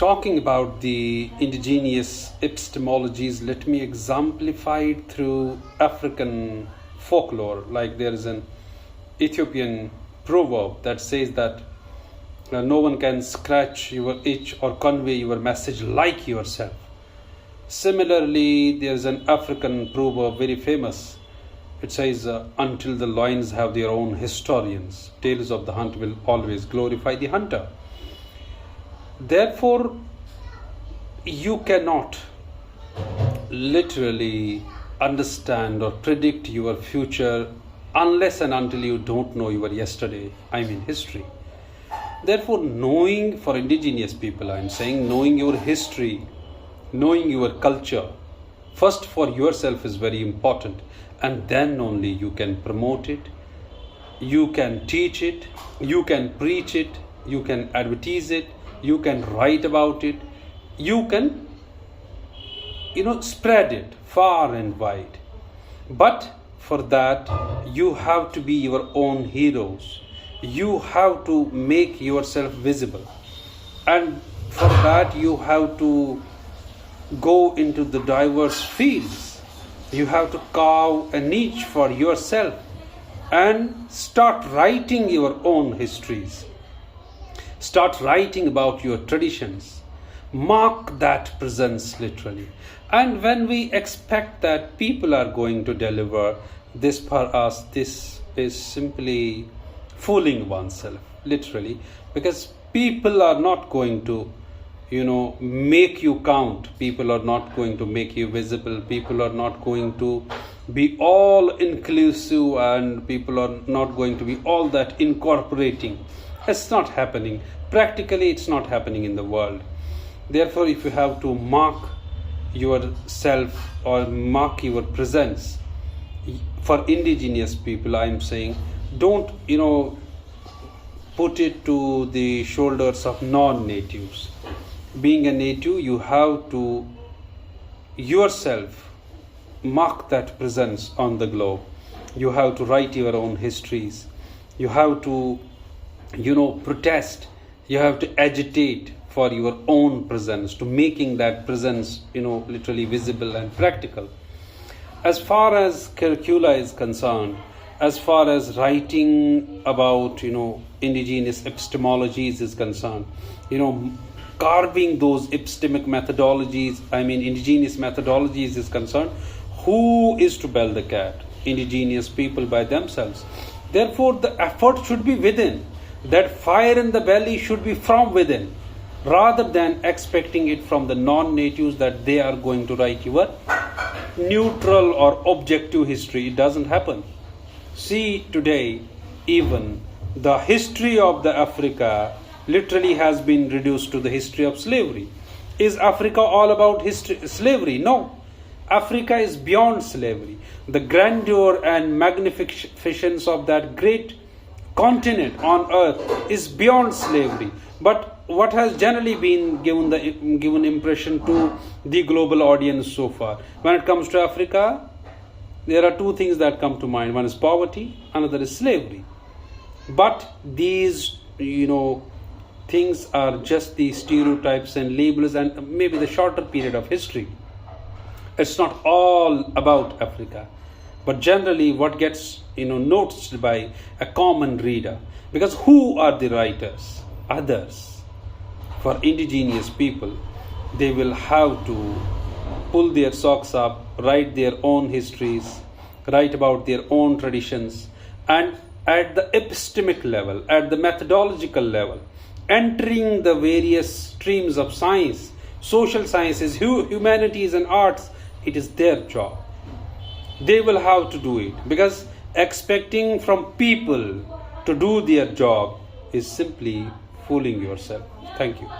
talking about the indigenous epistemologies, let me exemplify it through African folklore. Like there is an Ethiopian proverb that says that no one can scratch your itch or convey your message like yourself. Similarly, there is an African proverb very famous. It says, until the lions have their own historians, tales of the hunt will always glorify the hunter. Therefore, you cannot literally understand or predict your future unless and until you don't know your yesterday, history. Therefore, knowing for indigenous people, I'm saying knowing your history, knowing your culture, first for yourself is very important, and then only you can promote it, you can teach it, you can preach it, you can advertise it, you can write about it, you can spread it far and wide. But for that you have to be your own heroes. You have to make yourself visible, and for that you have to go into the diverse fields. You have to carve a niche for yourself and start writing your own histories. Start writing about your traditions. Mark that presence literally. And when we expect that people are going to deliver this for us, this is simply fooling oneself, literally, because people are not going to make you count. People are not going to make you visible. People are not going to be all inclusive, and people are not going to be all that incorporating. It's not happening. Practically, it's not happening in the world. Therefore, if you have to mark yourself or mark your presence for indigenous people, I'm saying, don't put it to the shoulders of non-natives. Being a native, you have to yourself mark that presence on the globe. You have to write your own histories. You have to protest. You have to agitate for your own presence, to making that presence literally visible and practical. As far as curricula is concerned, as far as writing about indigenous epistemologies is concerned, carving those epistemic methodologies, indigenous methodologies is concerned, who is to bell the cat? Indigenous people by themselves. Therefore, the effort should be within. That fire in the belly should be from within, rather than expecting it from the non-natives that they are going to write your neutral or objective history. It doesn't happen. See, today, even the history of the Africa literally has been reduced to the history of slavery. Is Africa all about slavery? No. Africa is beyond slavery. The grandeur and magnificence of that great continent on earth is beyond slavery. But what has generally been given impression to the global audience so far? When it comes to Africa, there are two things that come to mind. One is poverty, another is slavery. But these, things are just the stereotypes and labels and maybe the shorter period of history. It's not all about Africa, but generally what gets noticed by a common reader. Because who are the writers? Others. For indigenous people, they will have to pull their socks up, write their own histories, write about their own traditions, and at the epistemic level, at the methodological level, entering the various streams of science, social sciences, humanities and arts, it is their job. They will have to do it, because expecting from people to do their job is simply fooling yourself. Thank you.